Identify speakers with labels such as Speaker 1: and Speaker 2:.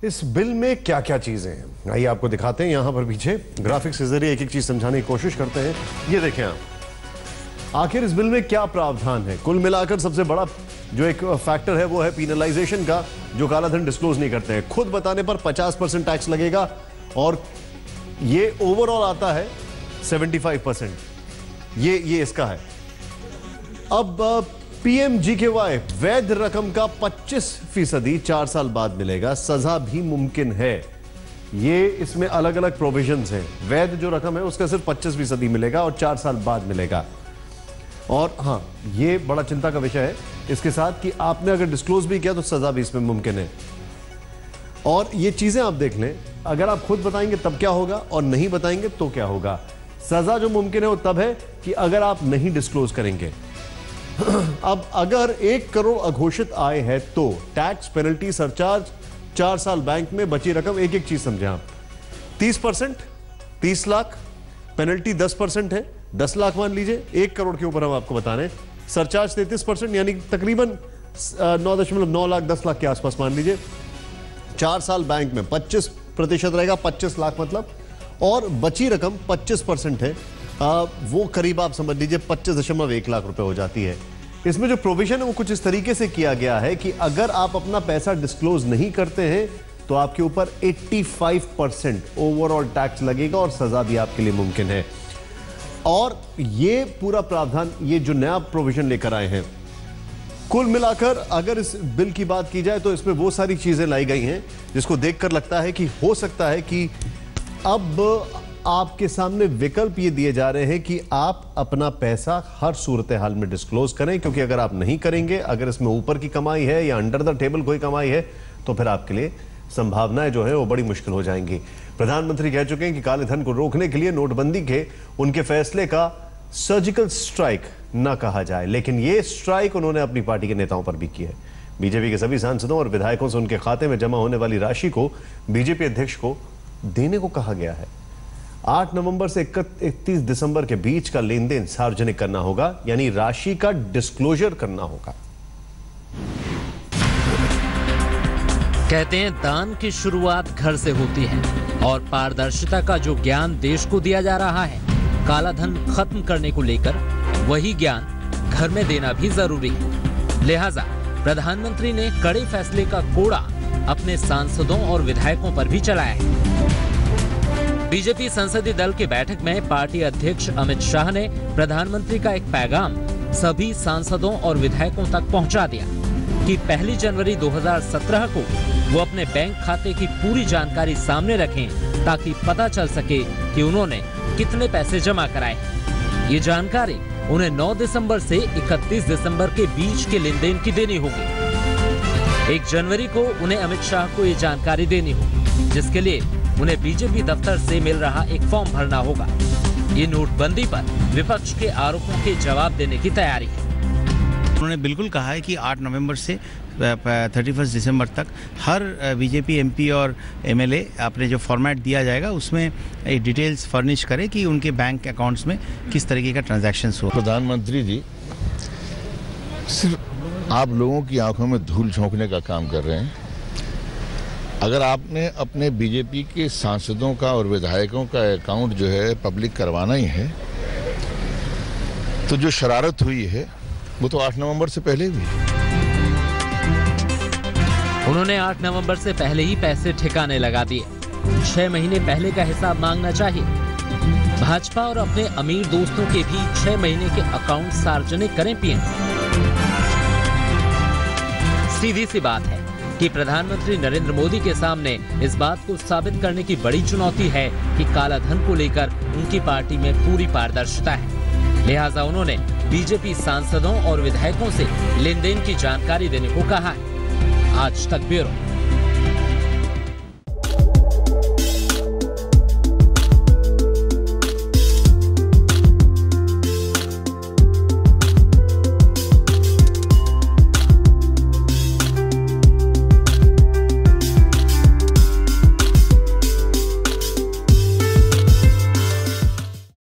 Speaker 1: इस बिल में क्या क्या चीजें हैं आइए आपको दिखाते हैं। यहां पर पीछे ग्राफिक्स के जरिए एक एक चीज समझाने की कोशिश करते हैं। ये देखें आप, आखिर इस बिल में क्या प्रावधान है। कुल मिलाकर सबसे बड़ा जो एक फैक्टर है वो है पीनलाइजेशन का, जो कालाधन डिस्क्लोज नहीं करते हैं। खुद बताने पर 50% टैक्स लगेगा और ये ओवरऑल आता है 75%। ये इसका है। अब PMGKY वैध रकम का 25% 4 साल बाद मिलेगा, सजा भी मुमकिन है। ये इसमें अलग अलग प्रोविजंस हैं। वैध जो रकम है उसका सिर्फ 25% मिलेगा और 4 साल बाद मिलेगा। और हाँ, ये बड़ा चिंता का विषय है इसके साथ कि आपने अगर डिस्क्लोज भी किया तो सजा भी इसमें मुमकिन है। और ये चीजें आप देख लें, अगर आप खुद बताएंगे तब क्या होगा और नहीं बताएंगे तो क्या होगा। सजा जो मुमकिन है वो तब है कि अगर आप नहीं डिस्क्लोज करेंगे। अब अगर 1 करोड़ अघोषित आय है तो टैक्स, पेनल्टी, सरचार्ज, 4 साल बैंक में बची रकम, एक एक चीज समझें आप। 30%, 30 लाख, पेनल्टी 10% है, 10 लाख मान लीजिए। 1 करोड़ के ऊपर हम आपको बता रहे हैं। सरचार्ज 33% यानी तकरीबन 9.9 लाख, 10 लाख के आसपास मान लीजिए। 4 साल बैंक में 25% रहेगा, 25 लाख मतलब। और बची रकम 25% है, वो करीब आप समझ लीजिए 25.1 लाख रुपए हो जाती है। इसमें जो प्रोविजन है वो कुछ इस तरीके से किया गया है कि अगर आप अपना पैसा डिस्क्लोज नहीं करते हैं तो आपके ऊपर 85% ओवरऑल टैक्स लगेगा और सजा भी आपके लिए मुमकिन है। और ये पूरा प्रावधान, ये जो नया प्रोविजन लेकर आए हैं, कुल मिलाकर अगर इस बिल की बात की जाए तो इसमें वो सारी चीजें लाई गई हैं जिसको देखकर लगता है कि हो सकता है कि अब आपके सामने विकल्प ये दिए जा रहे हैं कि आप अपना पैसा हर सूरत हाल में डिस्क्लोज करें, क्योंकि अगर आप नहीं करेंगे, अगर इसमें ऊपर की कमाई है या अंडर द टेबल कोई कमाई है, तो फिर आपके लिए संभावनाएं जो है वो बड़ी मुश्किल हो जाएंगी। प्रधानमंत्री कह चुके हैं कि काले धन को रोकने के लिए नोटबंदी के उनके फैसले का सर्जिकल स्ट्राइक न कहा जाए, लेकिन ये स्ट्राइक उन्होंने अपनी पार्टी के नेताओं पर भी की है। बीजेपी के सभी सांसदों और विधायकों से उनके खाते में जमा होने वाली राशि को बीजेपी अध्यक्ष को देने को कहा गया है। 8 नवंबर से 31 दिसंबर के बीच का लेन देन सार्वजनिक करना होगा, यानी राशि का डिस्क्लोजर करना होगा।
Speaker 2: कहते हैं दान की शुरुआत घर से होती है और पारदर्शिता का जो ज्ञान देश को दिया जा रहा है काला धन खत्म करने को लेकर, वही ज्ञान घर में देना भी जरूरी है। लिहाजा प्रधानमंत्री ने कड़े फैसले का कोड़ा अपने सांसदों और विधायकों पर भी चलाया है। बीजेपी संसदीय दल की बैठक में पार्टी अध्यक्ष अमित शाह ने प्रधानमंत्री का एक पैगाम सभी सांसदों और विधायकों तक पहुंचा दिया कि 1 जनवरी 2017 को वो अपने बैंक खाते की पूरी जानकारी सामने रखें, ताकि पता चल सके कि उन्होंने कितने पैसे जमा कराए। ये जानकारी उन्हें 9 दिसंबर से 31 दिसंबर के बीच के लेन देन की देनी होगी। 1 जनवरी को उन्हें अमित शाह को ये जानकारी देनी होगी, जिसके लिए उन्हें बीजेपी दफ्तर से मिल रहा एक फॉर्म भरना होगा। ये नोटबंदी पर विपक्ष के आरोपों के जवाब देने की तैयारी है।
Speaker 3: उन्होंने बिल्कुल कहा है कि 8 नवंबर से 31 दिसंबर तक हर बीजेपी एमपी और एमएलए अपने जो फॉर्मेट दिया जाएगा उसमें डिटेल्स फर्निश करें कि उनके बैंक अकाउंट्स में किस तरीके का ट्रांजैक्शंस हो।
Speaker 4: प्रधानमंत्री जी सिर्फ आप लोगों की आंखों में धूल झोंकने का काम कर रहे हैं। अगर आपने अपने बीजेपी के सांसदों का और विधायकों का अकाउंट जो है पब्लिक करवाना ही है, तो जो शरारत हुई है वो तो 8 नवंबर से पहले हुई।
Speaker 2: उन्होंने 8 नवंबर से पहले ही पैसे ठिकाने लगा दिए। 6 महीने पहले का हिसाब मांगना चाहिए। भाजपा और अपने अमीर दोस्तों के भी 6 महीने के अकाउंट सार्वजनिक करें पीएम। सीधी सी बात है कि प्रधानमंत्री नरेंद्र मोदी के सामने इस बात को साबित करने की बड़ी चुनौती है कि काला धन को लेकर उनकी पार्टी में पूरी पारदर्शिता है। लिहाजा उन्होंने बीजेपी सांसदों और विधायकों से लेन देन की जानकारी देने को कहा है। आज तक ब्यूरो।